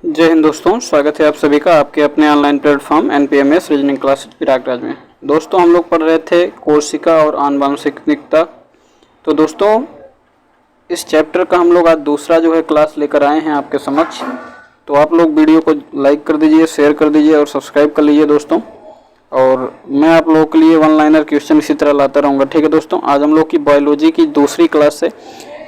जय हिंद दोस्तों, स्वागत है आप सभी का आपके अपने online platform NPMS reasoning classes Prayagraj में। दोस्तों हम लोग पढ़ रहे थे कोशिका और आनुवंशिकता। तो दोस्तों इस चैप्टर का हम लोग आज दूसरा जो है क्लास लेकर आए हैं आपके समक्ष। तो आप लोग वीडियो को लाइक कर दीजिए, शेयर कर दीजिए और सब्सक्राइब कर लीजिए दोस्तों। और मैं आप लोगों के लिए वन लाइनर क्वेश्चन इसी तरह लाता रहूँगा। ठीक है दोस्तों, आज हम लोग की बायोलॉजी की दूसरी क्लास है।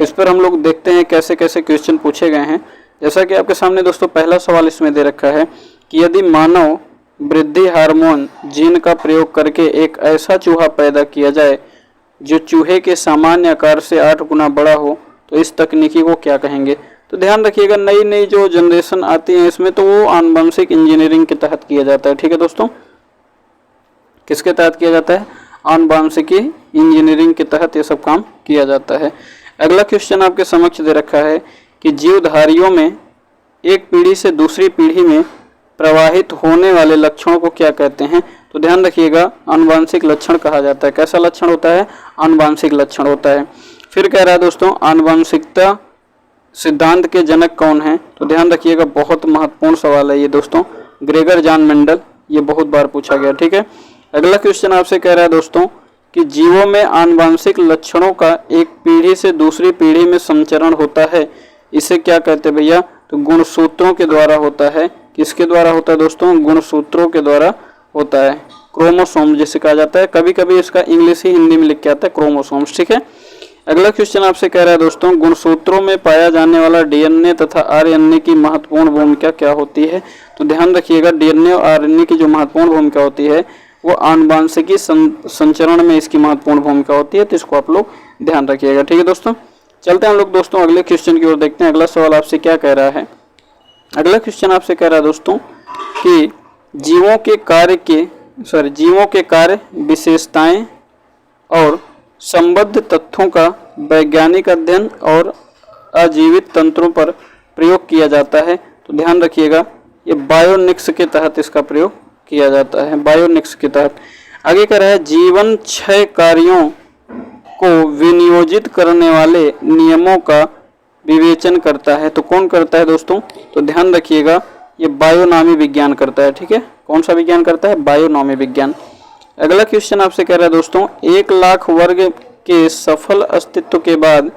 इस पर हम लोग देखते हैं कैसे कैसे क्वेश्चन पूछे गए हैं। जैसा कि आपके सामने दोस्तों पहला सवाल इसमें दे रखा है कि यदि मानव वृद्धि हार्मोन जीन का प्रयोग करके एक ऐसा चूहा पैदा किया जाए जो चूहे के सामान्य आकार से 8 गुना बड़ा हो तो इस तकनीकी को क्या कहेंगे। तो ध्यान रखिएगा, नई नई जो जनरेशन आती है इसमें तो वो आनुवंशिक इंजीनियरिंग के तहत किया जाता है। ठीक है दोस्तों, किसके तहत किया जाता है? आनुवंशिकी इंजीनियरिंग के तहत ये सब काम किया जाता है। अगला क्वेश्चन आपके समक्ष दे रखा है कि जीवधारियों में एक पीढ़ी से दूसरी पीढ़ी में प्रवाहित होने वाले लक्षणों को क्या कहते हैं। तो ध्यान रखिएगा, आनुवंशिक लक्षण कहा जाता है। कैसा लक्षण होता है? आनुवंशिक लक्षण होता है। फिर कह रहा है दोस्तों आनुवंशिकता सिद्धांत के जनक कौन है। तो ध्यान रखिएगा, बहुत महत्वपूर्ण सवाल है ये दोस्तों, ग्रेगर जॉन मेंडल। ये बहुत बार पूछा गया। ठीक है, अगला क्वेश्चन आपसे कह रहा है दोस्तों कि जीवों में आनुवंशिक लक्षणों का एक पीढ़ी से दूसरी पीढ़ी में संचरण होता है, इसे क्या कहते हैं भैया? तो गुणसूत्रों के द्वारा होता है। किसके द्वारा होता है दोस्तों? गुणसूत्रों के द्वारा होता है। क्रोमोसोम जिसे कहा जाता है, कभी कभी इसका इंग्लिश ही हिंदी में लिख के आता है क्रोमोसोम्स। ठीक है, अगला क्वेश्चन आपसे कह रहा है दोस्तों गुणसूत्रों में पाया जाने वाला डीएनए तथा आरएनए की महत्वपूर्ण भूमिका क्या होती है। तो ध्यान रखिएगा, डीएनए और आरएनए की जो महत्वपूर्ण भूमिका होती है वो आनुवंशिकी संचरण में इसकी महत्वपूर्ण भूमिका होती है। तो इसको आप लोग ध्यान रखिएगा। ठीक है दोस्तों, चलते हैं हम लोग दोस्तों अगले क्वेश्चन की ओर देखते हैं। अगला सवाल आपसे क्या कह रहा है? अगला क्वेश्चन आपसे कह रहा है दोस्तों कि जीवों के कार्य विशेषताएं और संबद्ध तथ्यों का वैज्ञानिक अध्ययन और अजीवित तंत्रों पर प्रयोग किया जाता है। तो ध्यान रखिएगा, ये बायोनिक्स के तहत इसका प्रयोग किया जाता है, बायोनिक्स के तहत। आगे कह रहा है जीवन क्षय कार्यों को विनियोजित करने वाले नियमों का विवेचन करता है। तो कौन करता है दोस्तों? तो ध्यान रखिएगा, ये बायोनॉमी विज्ञान करता है। ठीक है, कौन सा विज्ञान करता है? बायोनॉमी विज्ञान। अगला क्वेश्चन आपसे कह रहा है दोस्तों 1 लाख वर्ग के सफल अस्तित्व के बाद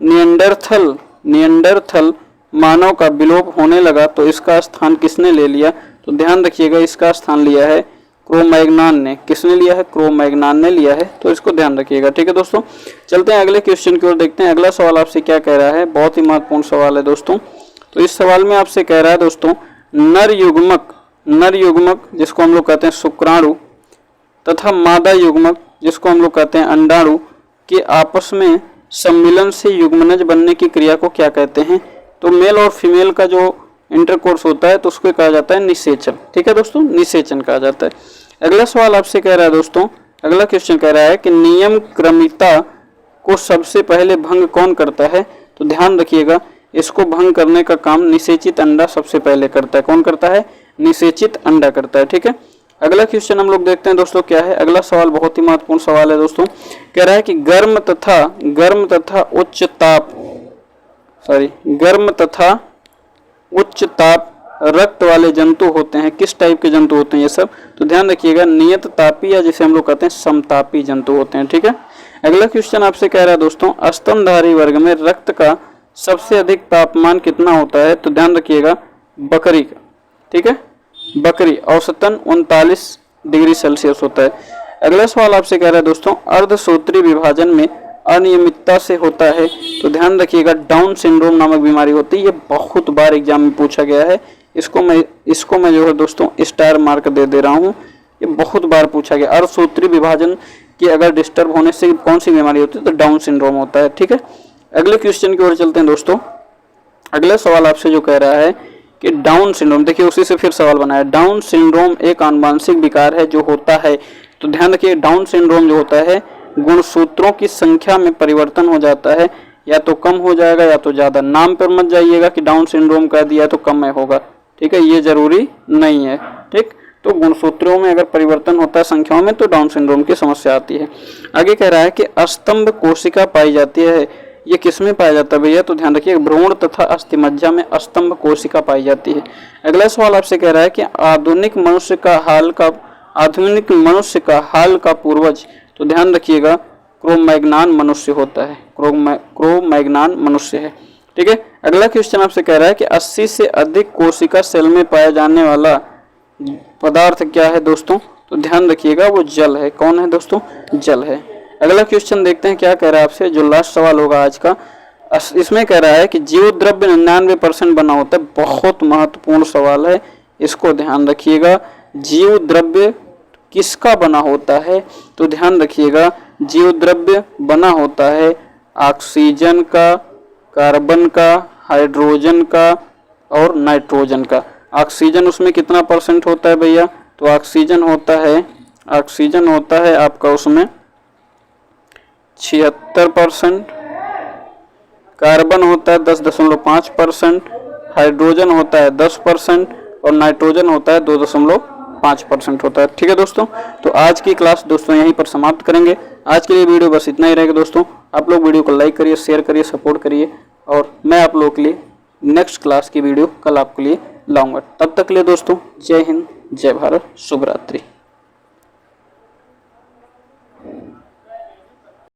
निएंडरथल मानव का विलोप होने लगा तो इसका स्थान किसने ले लिया। तो ध्यान रखिएगा, इसका स्थान लिया है क्रो-मैग्नान ने। किसने लिया है? क्रो-मैग्नान ने लिया है। तो इसको ध्यान रखिएगा। ठीक है दोस्तों, चलते हैं अगले क्वेश्चन की ओर देखते हैं। अगला सवाल आपसे क्या कह रहा है? बहुत ही महत्वपूर्ण सवाल है दोस्तों। तो इस सवाल में आपसे कह रहा है दोस्तों नर युग्मक जिसको हम लोग कहते हैं शुक्राणु तथा मादा युग्मक जिसको हम लोग कहते हैं अंडाणु के आपस में सम्मिलन से युग्मनज बनने की क्रिया को क्या कहते हैं। तो मेल और फीमेल का जो इंटरकोर्स होता है तो उसको कहा जाता है निषेचन। ठीक है दोस्तों, निषेचन कहा जाता है। अगला सवाल आपसे कह रहा है दोस्तों, अगला क्वेश्चन कह रहा है कि नियम क्रमिता को सबसे पहले भंग कौन करता है। तो ध्यान रखिएगा, इसको भंग करने का काम निषेचित अंडा सबसे पहले करता है। कौन करता है? निषेचित अंडा करता है। ठीक है, अगला क्वेश्चन हम लोग देखते हैं दोस्तों क्या है। अगला सवाल बहुत ही महत्वपूर्ण सवाल है दोस्तों, कह रहा है कि गर्म तथा उच्च ताप रक्त वाले जंतु होते हैं। किस टाइप के जंतु होते हैं ये सब? तो ध्यान रखिएगा, नियत तापी या जिसे हम लोग कहते हैं समतापी जंतु होते हैं। ठीक है, अगला क्वेश्चन आपसे कह रहा है दोस्तों स्तनधारी वर्ग में रक्त का सबसे अधिक तापमान कितना होता है। तो ध्यान रखिएगा, बकरी का। ठीक है, बकरी औसतन 39 डिग्री सेल्सियस होता है। अगला सवाल आपसे कह रहा है दोस्तों अर्धसूत्री विभाजन में अनियमितता से होता है। तो ध्यान रखिएगा, डाउन सिंड्रोम नामक बीमारी होती है। ये बहुत बार एग्जाम में पूछा गया है। इसको मैं जो है दोस्तों स्टार मार्क दे रहा हूँ। ये बहुत बार पूछा गया। अर्धसूत्री विभाजन की अगर डिस्टर्ब होने से कौन सी बीमारी होती है? तो डाउन सिंड्रोम होता है। ठीक है, अगले क्वेश्चन की ओर चलते हैं दोस्तों। अगला सवाल आपसे जो कह रहा है कि डाउन सिंड्रोम, देखिए उसी से फिर सवाल बना है। डाउन सिंड्रोम एक आनुवंशिक विकार है जो होता है। तो ध्यान रखिए, डाउन सिंड्रोम जो होता है गुणसूत्रों की संख्या में परिवर्तन हो जाता है, या तो कम हो जाएगा या तो ज़्यादा। नाम पर मत जाइएगा कि डाउन सिंड्रोम कह दिया तो कम में होगा। ठीक है, ये जरूरी नहीं है। ठीक, तो गुणसूत्रों में अगर परिवर्तन होता है संख्याओं में तो डाउन सिंड्रोम की समस्या आती है। आगे कह रहा है कि स्तंभ कोशिका पाई जाती है ये किस में पाया जाता है भैया? तो ध्यान रखिए, भ्रूण तथा अस्थिमज्जा में स्तंभ कोशिका पाई जाती है। अगला सवाल आपसे कह रहा है कि आधुनिक मनुष्य का हाल का पूर्वज, तो ध्यान रखिएगा क्रो-मैग्नान मनुष्य होता है, क्रो-मैग्नान मनुष्य है। ठीक है। अगला क्वेश्चन आपसे कह रहा है कि 80 से अधिक कोशिका सेल में पाया जाने वाला पदार्थ क्या है दोस्तों? तो ध्यान रखिएगा वो जल है। कौन है दोस्तों? जल है। अगला क्वेश्चन देखते हैं क्या कह रहा है आपसे, जो लास्ट सवाल होगा आज का। इसमें कह रहा है कि जीव द्रव्य 99% बना होता है। बहुत महत्वपूर्ण सवाल है, इसको ध्यान रखिएगा। जीव द्रव्य किसका बना होता है? तो ध्यान रखिएगा जीव द्रव्य बना होता है ऑक्सीजन का, कार्बन का, हाइड्रोजन का और नाइट्रोजन का। ऑक्सीजन उसमें कितना % होता है भैया? तो ऑक्सीजन होता है आपका उसमें 76%, कार्बन होता है 10.5%, हाइड्रोजन होता है 10% और नाइट्रोजन होता है 2.5% होता है। ठीक है दोस्तों, तो आज की क्लास दोस्तों यहीं पर समाप्त करेंगे। आज के लिए वीडियो बस इतना ही रहेगा दोस्तों। आप लोग वीडियो को लाइक करिए, शेयर करिए, सपोर्ट करिए और मैं आप लोगों के लिए नेक्स्ट क्लास की वीडियो कल आपके लिए लाऊंगा। तब तक के लिए दोस्तों जय हिंद, जय भारत, शुभ रात्रि।